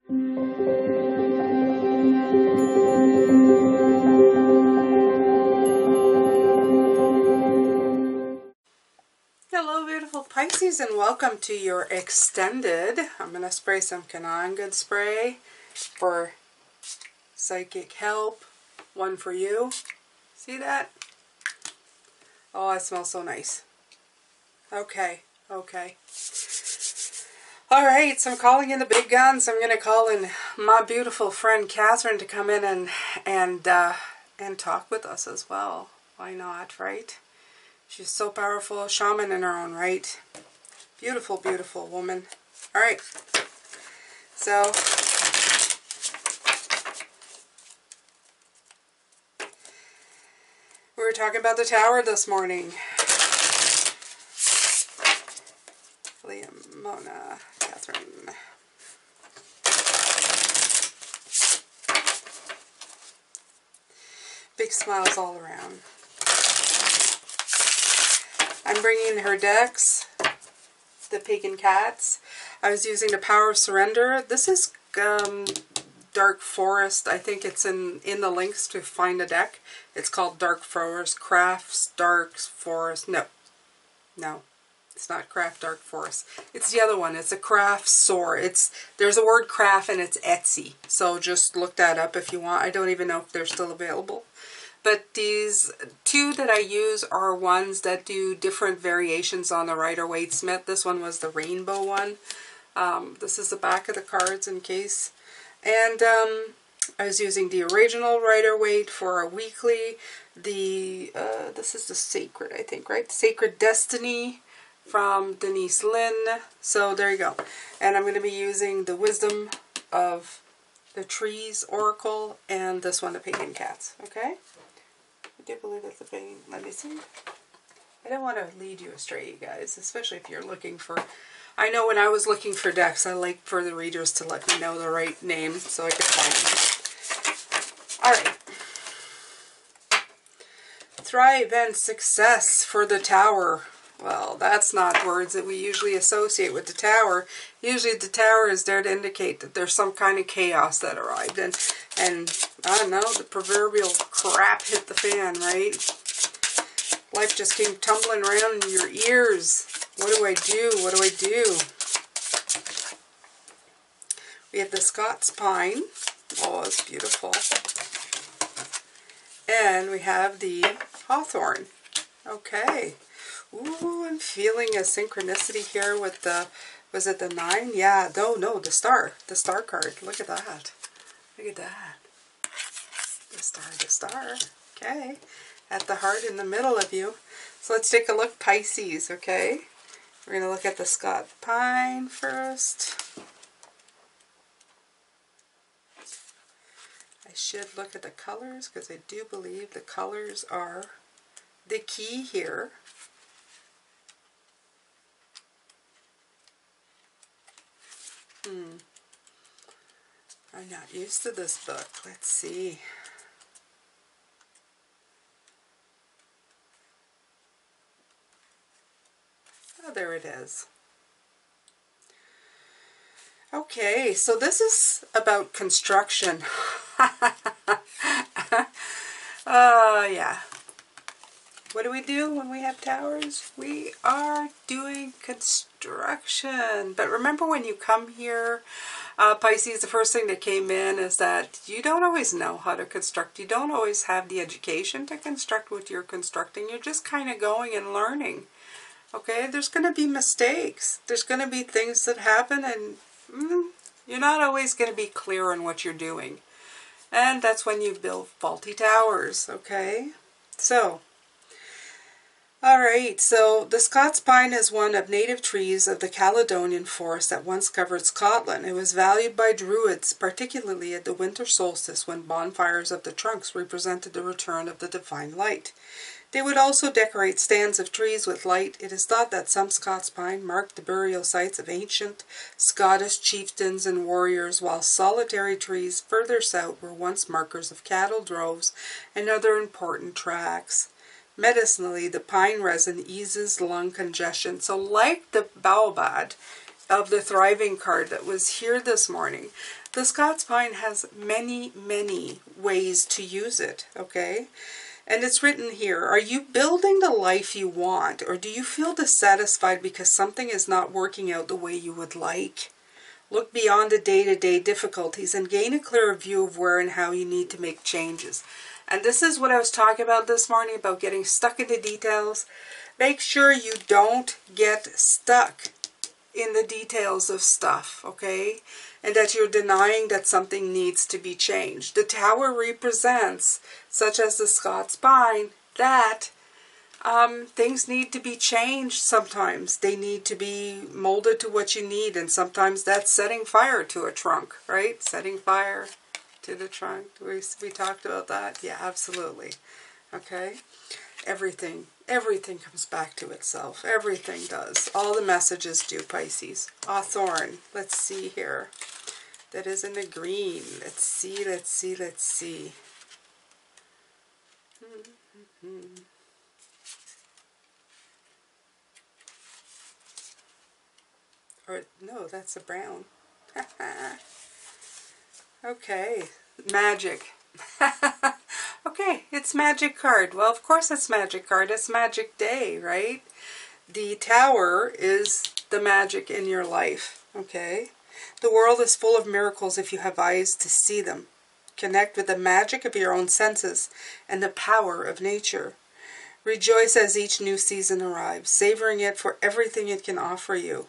Hello beautiful Pisces, and welcome to your extended. I'm going to spray some Good spray for psychic help. One for you. See that? Oh, it smells so nice. Okay. Alright, so I'm calling in the big guns. I'm going to call in my beautiful friend Catherine to come in and talk with us as well. Why not, right? She's so powerful, shaman in her own right. Beautiful, beautiful woman. Alright, so we were talking about the tower this morning. Liam, Mona, Catherine. Big smiles all around. I'm bringing her decks, the Pagan Cats. I was using the Power of Surrender. This is Dark Forest. I think it's in the links to find a deck. It's called Dark Forest, Crafts Dark Forest. No, it's not Craft Dark Forest. It's the other one. It's a craft sword. There's a word craft and it's Etsy. So just look that up if you want. I don't even know if they're still available. But these two that I use are ones that do different variations on the Rider-Waite-Smith. This one was the rainbow one. This is the back of the cards in case. And I was using the original Rider-Waite for a weekly. This is the Sacred, I think, right? Sacred Destiny from Denise Lynn. So there you go. And I'm going to be using the Wisdom of the Trees Oracle and this one, the Pagan Cats. Okay? I do believe it's the Pagan. Let me see. I don't want to lead you astray, you guys, especially if you're looking for... I know when I was looking for decks, I like for the readers to let me know the right name so I could find them. Alright. Thrive and success for the tower. Well, that's not words that we usually associate with the tower. Usually the tower is there to indicate that there's some kind of chaos that arrived. And I don't know, the proverbial crap hit the fan, right? Life just came tumbling around in your ears. What do I do? What do I do? We have the Scots Pine. Oh, it's beautiful. And we have the Hawthorn. Okay. Ooh, I'm feeling a synchronicity here with the, was it the 9? Yeah, no, the star. The star card. Look at that. Look at that. The star. Okay. At the heart in the middle of you. So let's take a look, Pisces, okay? We're going to look at the Scots Pine first. I should look at the colors because I do believe the colors are the key here. I'm not used to this book. Let's see. Oh, there it is. Okay, so this is about construction. Yeah. What do we do when we have towers? We are doing construction. But remember when you come here, Pisces, the first thing that came in is that you don't always know how to construct. You don't always have the education to construct what you're constructing. You're just kind of going and learning. Okay, there's going to be mistakes. There's going to be things that happen and you're not always going to be clear on what you're doing. And that's when you build faulty towers, okay? So, alright, so the Scots Pine is one of native trees of the Caledonian forest that once covered Scotland. It was valued by Druids, particularly at the winter solstice when bonfires of the trunks represented the return of the divine light. They would also decorate stands of trees with light. It is thought that some Scots pine marked the burial sites of ancient Scottish chieftains and warriors, while solitary trees further south were once markers of cattle droves and other important tracks. Medicinally, the pine resin eases lung congestion. So like the baobab, of the thriving card that was here this morning. The Scots Pine has many, many ways to use it, okay? And it's written here, are you building the life you want, or do you feel dissatisfied because something is not working out the way you would like? Look beyond the day-to-day difficulties and gain a clearer view of where and how you need to make changes. And this is what I was talking about this morning, about getting stuck in the details. Make sure you don't get stuck in the details of stuff, okay? And that you're denying that something needs to be changed. The Tower represents, such as the Scots Pine, that things need to be changed sometimes. They need to be molded to what you need, and sometimes that's setting fire to a trunk, right? Setting fire to the trunk. We talked about that? Yeah, absolutely. Okay? Everything comes back to itself. Everything does. All the messages do, Pisces. Thorn. Let's see here. That is in the green. Let's see, let's see, let's see. Or, no, that's a brown. Okay. Magic. Okay, it's magic card. Well, of course it's magic card. It's magic day, right? The Tower is the magic in your life, okay? The world is full of miracles if you have eyes to see them. Connect with the magic of your own senses and the power of nature. Rejoice as each new season arrives, savoring it for everything it can offer you.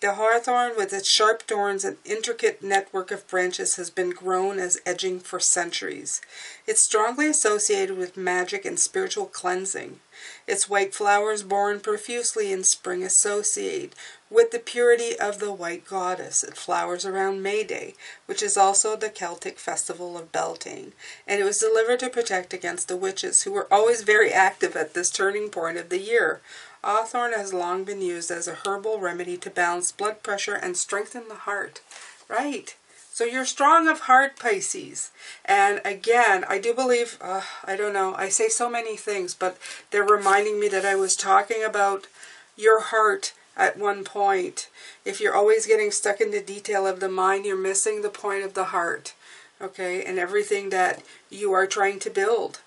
The hawthorn, with its sharp thorns and intricate network of branches, has been grown as edging for centuries. It's strongly associated with magic and spiritual cleansing. Its white flowers, born profusely in spring, associate with the purity of the white goddess. It flowers around May Day, which is also the Celtic festival of Beltane, and it was delivered to protect against the witches, who were always very active at this turning point of the year. Hawthorn has long been used as a herbal remedy to balance blood pressure and strengthen the heart. Right. So you're strong of heart, Pisces. And again, I do believe, I don't know, I say so many things, but they're reminding me that I was talking about your heart at one point. If you're always getting stuck in the detail of the mind, you're missing the point of the heart. Okay, and everything that you are trying to build.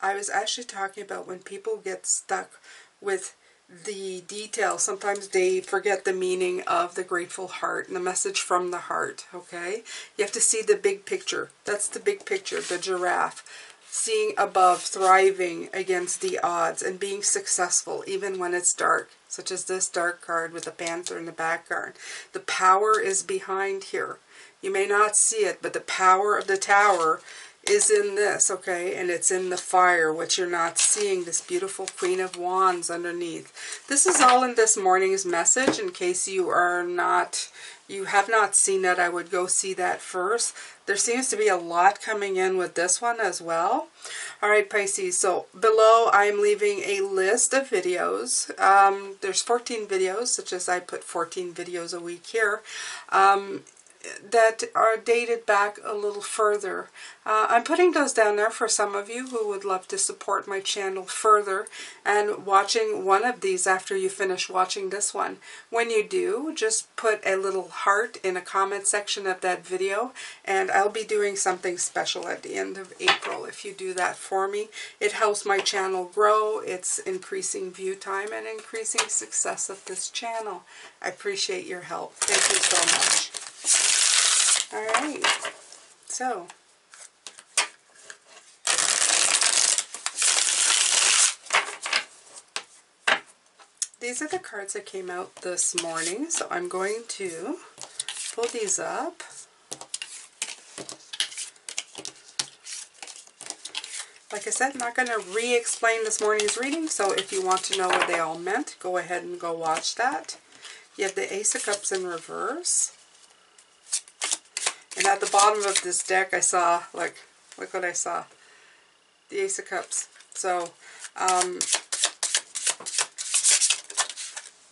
I was actually talking about when people get stuck with the details, sometimes they forget the meaning of the grateful heart and the message from the heart, okay? You have to see the big picture. That's the big picture, the giraffe. Seeing above, thriving against the odds, and being successful even when it's dark, such as this dark card with the panther in the background. The power is behind here. You may not see it, but the power of the Tower is in this, okay? And it's in the fire, which you're not seeing, this beautiful Queen of Wands underneath. This is all in this morning's message. In case you have not seen that, I would go see that first. There seems to be a lot coming in with this one as well. All right, Pisces, so below I'm leaving a list of videos. There's 14 videos, such as I put 14 videos a week here. That are dated back a little further. I'm putting those down there for some of you who would love to support my channel further and watching one of these after you finish watching this one. When you do, just put a little heart in a comment section of that video, and I'll be doing something special at the end of April if you do that for me. It helps my channel grow. It's increasing view time and increasing success of this channel. I appreciate your help. Thank you so much. Alright, so these are the cards that came out this morning, so I'm going to pull these up. Like I said, I'm not going to re-explain this morning's reading, so if you want to know what they all meant, go ahead and go watch that. You have the Ace of Cups in reverse. And at the bottom of this deck, I saw, look what I saw. The Ace of Cups. So,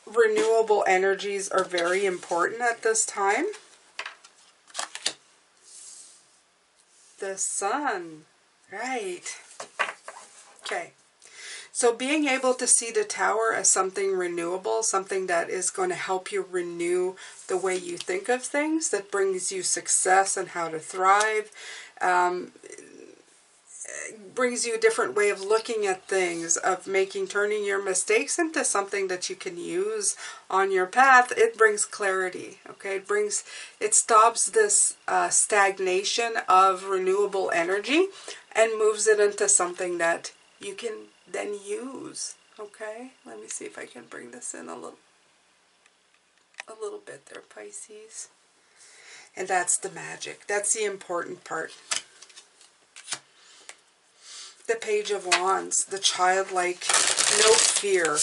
renewable energies are very important at this time. The Sun. Right. Okay. So being able to see the Tower as something renewable, something that is going to help you renew the way you think of things, that brings you success and how to thrive, brings you a different way of looking at things, of turning your mistakes into something that you can use on your path. It brings clarity, okay? It stops this stagnation of renewable energy and moves it into something that you can then use, okay? Let me see if I can bring this in a little bit there, Pisces. And that's the magic. That's the important part. The Page of Wands, the childlike, no fear.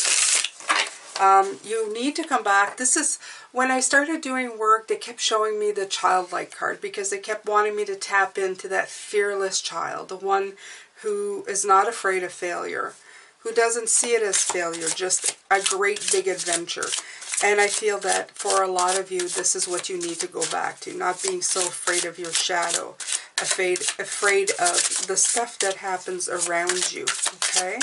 You need to come back. This is, when I started doing work, they kept showing me the childlike card because they kept wanting me to tap into that fearless child, the one who is not afraid of failure, who doesn't see it as failure, just a great big adventure. And I feel that for a lot of you, this is what you need to go back to, not being so afraid of your shadow, afraid of the stuff that happens around you, okay?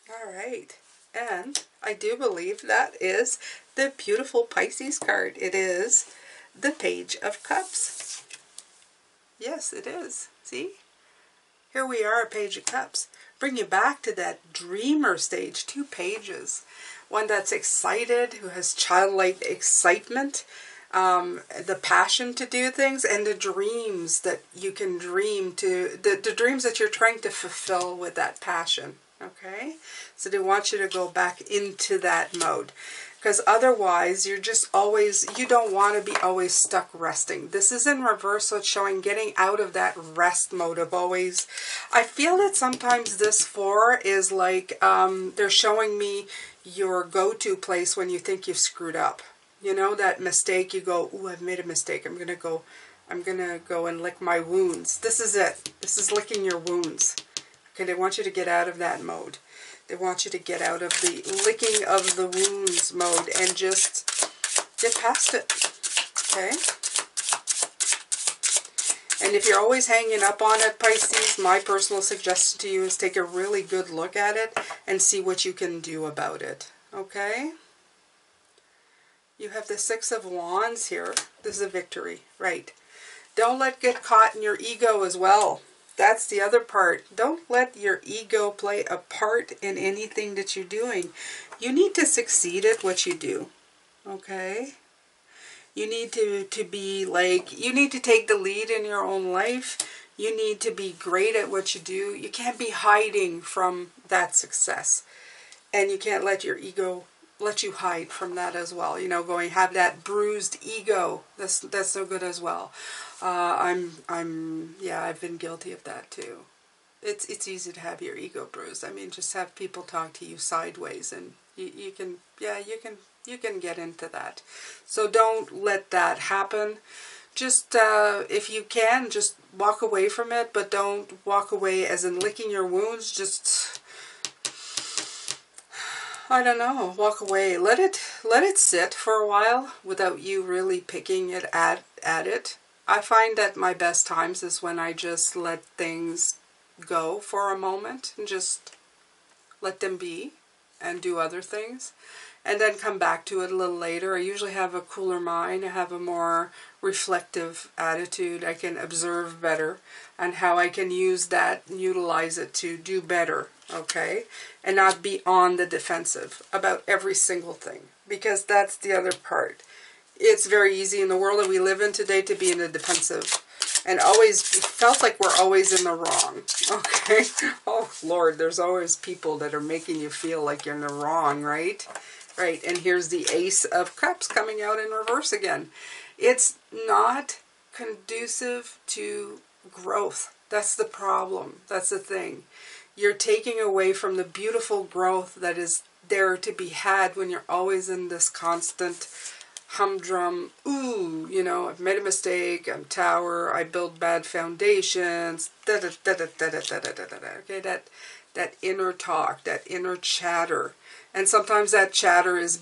All right, and I do believe that is the beautiful Pisces card. It is the Page of Cups. Yes, it is. See? Here we are, a Page of Cups. Bring you back to that dreamer stage, 2 pages. One that's excited, who has childlike excitement, the passion to do things, and the dreams that you can dream to, the dreams that you're trying to fulfill with that passion, okay? So they want you to go back into that mode. Because otherwise, you're just always, you don't want to be always stuck resting. This is in reverse, so it's showing getting out of that rest mode of always. I feel that sometimes this 4 is like, they're showing me your go-to place when you think you've screwed up. You know, that mistake, you go, ooh, I've made a mistake. I'm gonna go and lick my wounds. This is it. This is licking your wounds. Okay, they want you to get out of that mode. They want you to get out of the licking of the wounds mode and just get past it, okay? And if you're always hanging up on it, Pisces, my personal suggestion to you is take a really good look at it and see what you can do about it, okay? You have the 6 of Wands here. This is a victory, right? Don't let it get caught in your ego as well. That's the other part. Don't let your ego play a part in anything that you're doing. You need to succeed at what you do, okay? You need to be like, you need to take the lead in your own life. You need to be great at what you do. You can't be hiding from that success. And you can't let your ego let you hide from that as well. You know, have that bruised ego. That's no good as well. Yeah, I've been guilty of that too. It's easy to have your ego bruised. I mean, just have people talk to you sideways, and you can get into that. So don't let that happen. Just if you can, just walk away from it, but don't walk away as in licking your wounds. Just, I don't know, walk away. Let it sit for a while without you really picking it at it. I find that my best times is when I just let things go for a moment and just let them be and do other things, and then come back to it a little later. I usually have a cooler mind. I have a more reflective attitude. I can observe better and how I can use that and utilize it to do better, okay? And not be on the defensive about every single thing, because that's the other part. It's very easy in the world that we live in today to be in the defensive and always felt like we're always in the wrong, okay? Oh, Lord, there's always people that are making you feel like you're in the wrong, right? Right, and here's the Ace of Cups coming out in reverse again. It's not conducive to growth. That's the problem. That's the thing. You're taking away from the beautiful growth that is there to be had when you're always in this constant humdrum, ooh, you know, I've made a mistake, I'm tower, I build bad foundations, okay, that inner talk, that inner chatter. And sometimes that chatter is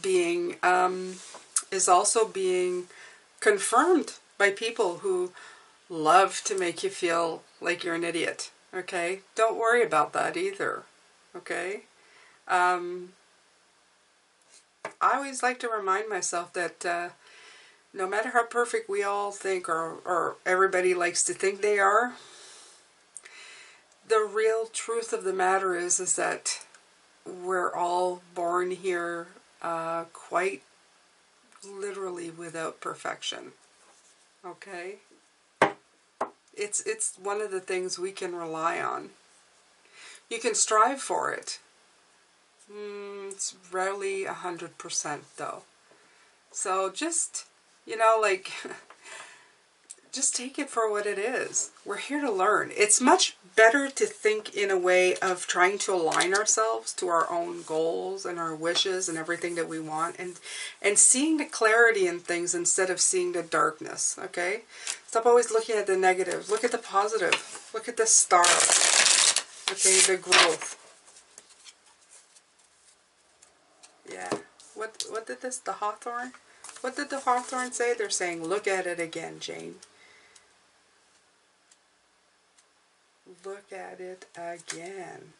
also being confirmed by people who love to make you feel like you're an idiot, okay? Don't worry about that either, okay? I always like to remind myself that no matter how perfect we all think or everybody likes to think they are, the real truth of the matter is that we're all born here quite literally without perfection, okay? It's one of the things we can rely on. You can strive for it. It's rarely 100% though. So just, you know, like, just take it for what it is. We're here to learn. It's much better to think in a way of trying to align ourselves to our own goals and our wishes and everything that we want, and seeing the clarity in things instead of seeing the darkness, okay? Stop always looking at the negative. Look at the positive. Look at the star. Okay, the growth. Yeah. What did the hawthorn? What did the hawthorn say? They're saying, look at it again, Jane. Look at it again.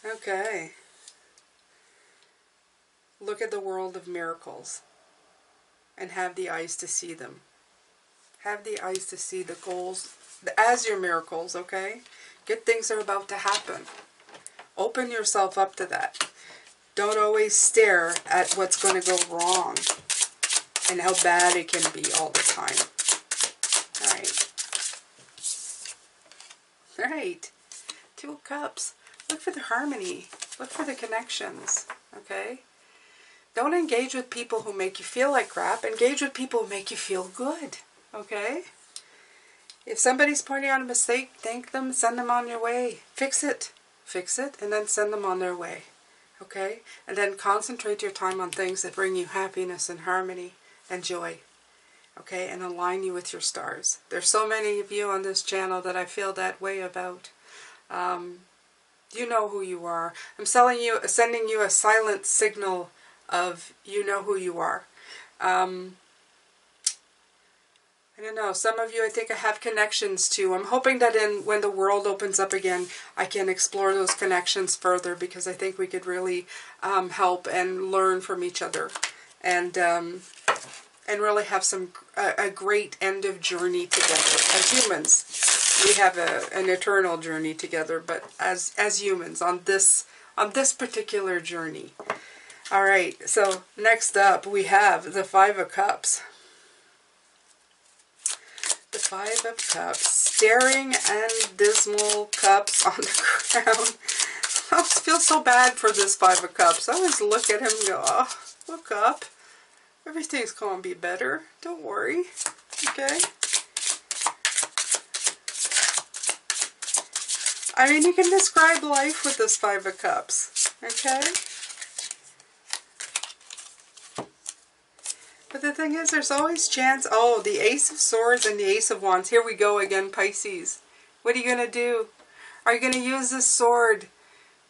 Okay. Look at the world of miracles. And have the eyes to see them. Have the eyes to see the goals as your miracles, okay? Good things are about to happen. Open yourself up to that. Don't always stare at what's going to go wrong and how bad it can be all the time. Alright. Alright. 2 of Cups. Look for the harmony. Look for the connections. Okay? Don't engage with people who make you feel like crap. Engage with people who make you feel good. Okay? If somebody's pointing out a mistake, thank them, send them on your way. Fix it. Fix it, and then send them on their way. Okay? And then concentrate your time on things that bring you happiness and harmony and joy. Okay? And align you with your stars. There's so many of you on this channel that I feel that way about. You know who you are. I'm sending you a silent signal of you know who you are. I don't know, some of you I think I have connections to. I'm hoping that when the world opens up again, I can explore those connections further, because I think we could really help and learn from each other, and really have a great end of journey together. As humans, we have an eternal journey together, but as humans on this particular journey. All right, so next up we have the 5 of Cups. The 5 of Cups, staring and dismal cups on the ground. I always feel so bad for this 5 of Cups. I always look at him and go, oh, look up. Everything's going to be better. Don't worry. Okay? I mean, you can describe life with this 5 of Cups. Okay? But the thing is, there's always chance. Oh, the Ace of Swords and the Ace of Wands. Here we go again, Pisces. What are you going to do? Are you going to use this sword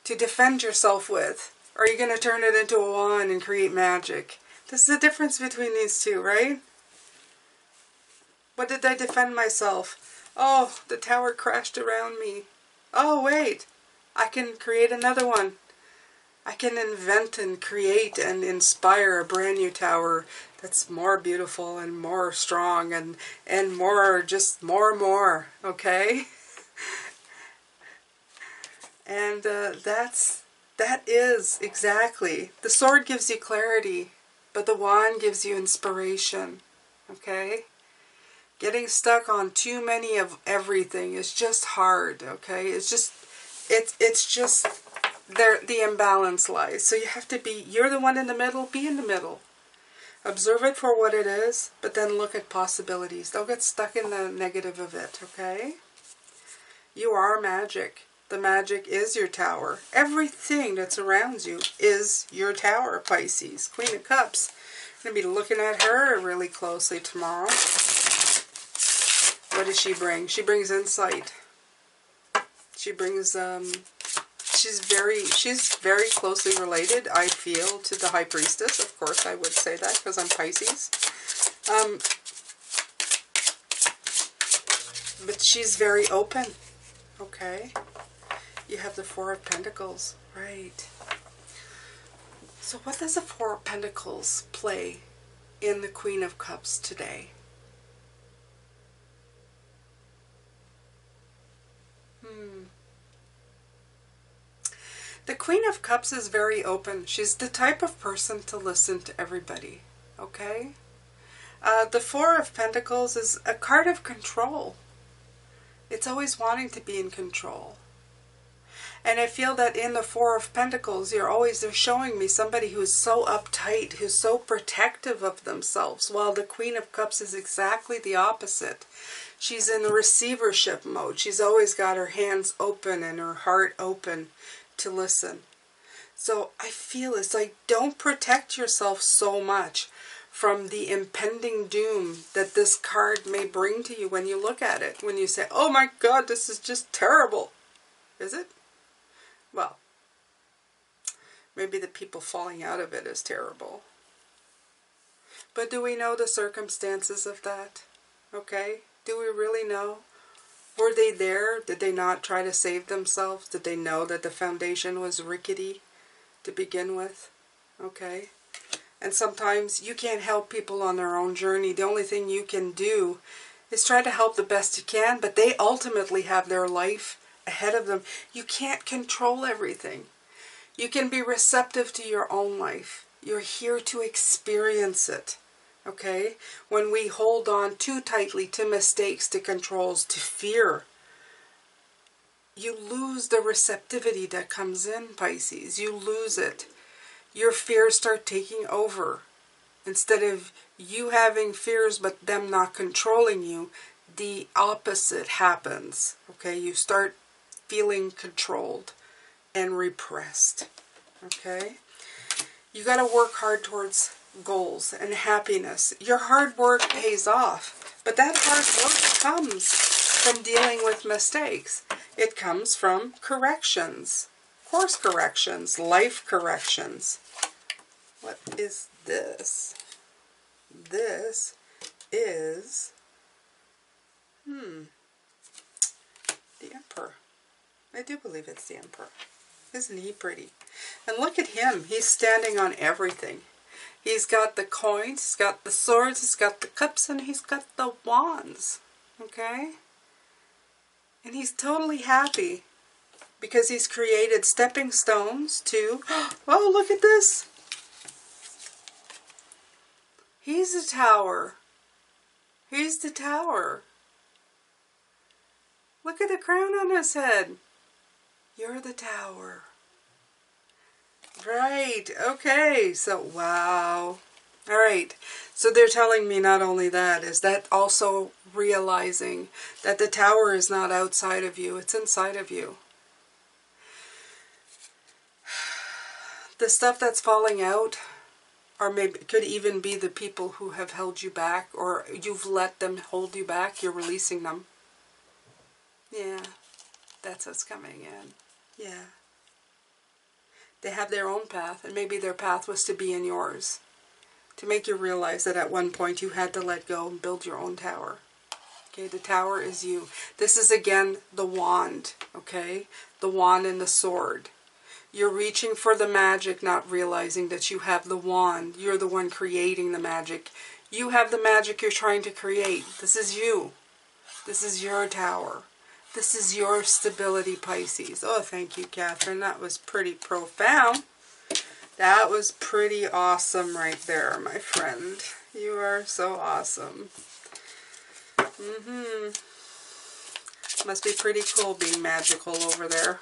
to defend yourself with? Or are you going to turn it into a wand and create magic? This is the difference between these two, right? What did I defend myself? Oh, the tower crashed around me. Oh, wait. I can create another one. I can invent and create and inspire a brand new tower that's more beautiful and more strong and more, just more, okay? And that is exactly. The sword gives you clarity, but the wand gives you inspiration, okay? Getting stuck on too many of everything is just hard, okay? It's just there, the imbalance lies. So you have to be, you're the one in the middle, be in the middle. Observe it for what it is, but then look at possibilities. Don't get stuck in the negative of it, okay? You are magic. The magic is your tower. Everything that surrounds you is your tower, Pisces. Queen of Cups. I'm going to be looking at her really closely tomorrow. What does she bring? She brings insight. She brings, she's very closely related, I feel, to the High Priestess. Of course, I would say that because I'm Pisces. But she's very open. Okay. You have the Four of Pentacles. Right. So what does the Four of Pentacles play in the Queen of Cups today? The Queen of Cups is very open. She's the type of person to listen to everybody. Okay? The Four of Pentacles is a card of control. It's always wanting to be in control. And I feel that in the Four of Pentacles, they're showing me somebody who's so uptight, who's so protective of themselves, while the Queen of Cups is exactly the opposite. She's in the receivership mode. She's always got her hands open and her heart open to listen. So I feel it's like, don't protect yourself so much from the impending doom that this card may bring to you when you look at it. When you say, oh my God, this is just terrible. Is it? Well, maybe the people falling out of it is terrible. But do we know the circumstances of that? Okay? Do we really know? Were they there? Did they not try to save themselves? Did they know that the foundation was rickety to begin with? Okay? And sometimes you can't help people on their own journey. The only thing you can do is try to help the best you can, but they ultimately have their life ahead of them. You can't control everything. You can be receptive to your own life. You're here to experience it. Okay? When we hold on too tightly to mistakes, to controls, to fear, you lose the receptivity that comes in, Pisces. You lose it. Your fears start taking over. Instead of you having fears but them not controlling you, the opposite happens. Okay? You start feeling controlled and repressed. Okay? You got to work hard towards goals and happiness. Your hard work pays off, but that hard work comes from dealing with mistakes. It comes from corrections, course corrections, life corrections. What is this? This is the Emperor. I do believe it's the Emperor. Isn't he pretty? And look at him. He's standing on everything. He's got the coins, he's got the swords, he's got the cups, and he's got the wands. Okay? And he's totally happy because he's created stepping stones to... Oh, look at this. He's the Tower. He's the Tower. Look at the crown on his head. You're the Tower. Right, okay, so wow. All right, so they're telling me not only that, is that also realizing that the Tower is not outside of you, it's inside of you. The stuff that's falling out, or maybe it could even be the people who have held you back, or you've let them hold you back, you're releasing them. Yeah, that's what's coming in. Yeah. They have their own path, and maybe their path was to be in yours. To make you realize that at one point you had to let go and build your own tower. Okay, the Tower is you. This is again the wand, okay? The wand and the sword. You're reaching for the magic, not realizing that you have the wand. You're the one creating the magic. You have the magic you're trying to create. This is you. This is your tower. This is your stability, Pisces. Oh, thank you, Catherine. That was pretty profound. That was pretty awesome right there, my friend. You are so awesome. Must be pretty cool being magical over there.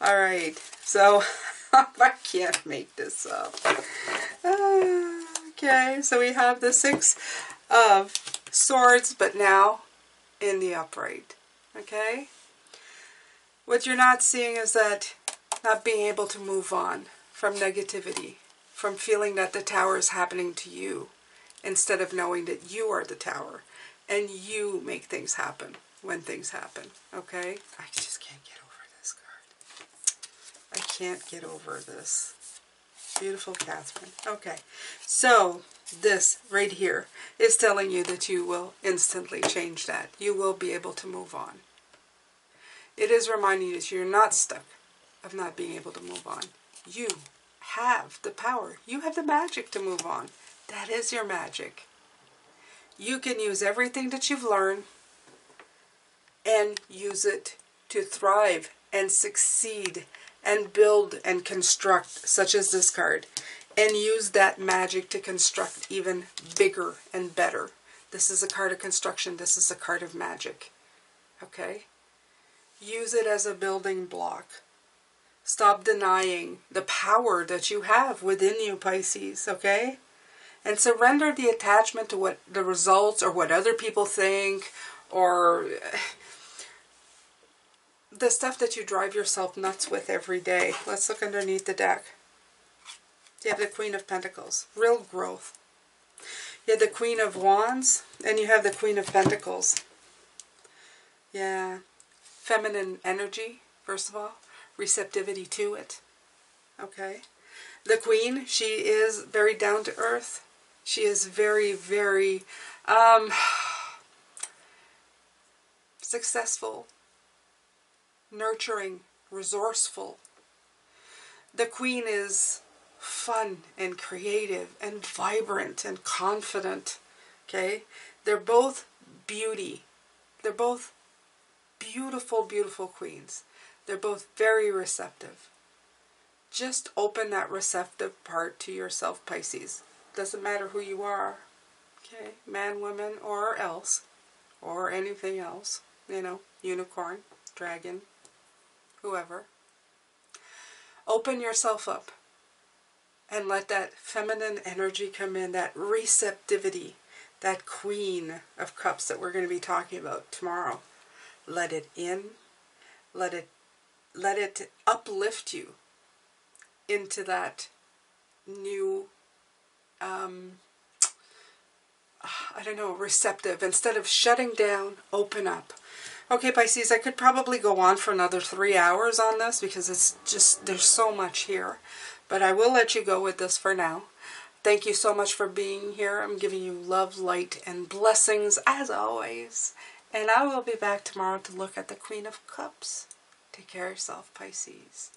Alright, so I can't make this up. Okay, so we have the Six of Swords, but now in the upright. Okay? What you're not seeing is that not being able to move on from negativity, from feeling that the tower is happening to you, instead of knowing that you are the tower and you make things happen when things happen. Okay? I just can't get over this card. I can't get over this. Beautiful, Catherine. Okay, so this right here is telling you that you will instantly change that. You will be able to move on. It is reminding you that you're not stuck of not being able to move on. You have the power. You have the magic to move on. That is your magic. You can use everything that you've learned and use it to thrive and succeed and build and construct, such as this card, and use that magic to construct even bigger and better. This is a card of construction. This is a card of magic. Okay? Use it as a building block. Stop denying the power that you have within you, Pisces, okay? And surrender the attachment to what the results or what other people think, or the stuff that you drive yourself nuts with every day. Let's look underneath the deck. You have the Queen of Pentacles, real growth. You have the Queen of Wands, and you have the Queen of Pentacles. Yeah, feminine energy, first of all, receptivity to it. Okay. The Queen, she is very down to earth. She is very, very successful, nurturing, resourceful. The Queen is fun and creative and vibrant and confident. Okay? They're both beauty. They're both beautiful, beautiful queens. They're both very receptive. Just open that receptive part to yourself, Pisces. Doesn't matter who you are. Okay? Man, woman, or else. Or anything else. You know, unicorn, dragon, whoever. Open yourself up. And let that feminine energy come in. That receptivity. That Queen of Cups that we're going to be talking about tomorrow. Let it in. Let it uplift you into that new, I don't know, receptive. Instead of shutting down, open up. Okay, Pisces, I could probably go on for another 3 hours on this because it's just, there's so much here. But I will let you go with this for now. Thank you so much for being here. I'm giving you love, light, and blessings as always. And I will be back tomorrow to look at the Queen of Cups. Take care of yourself, Pisces.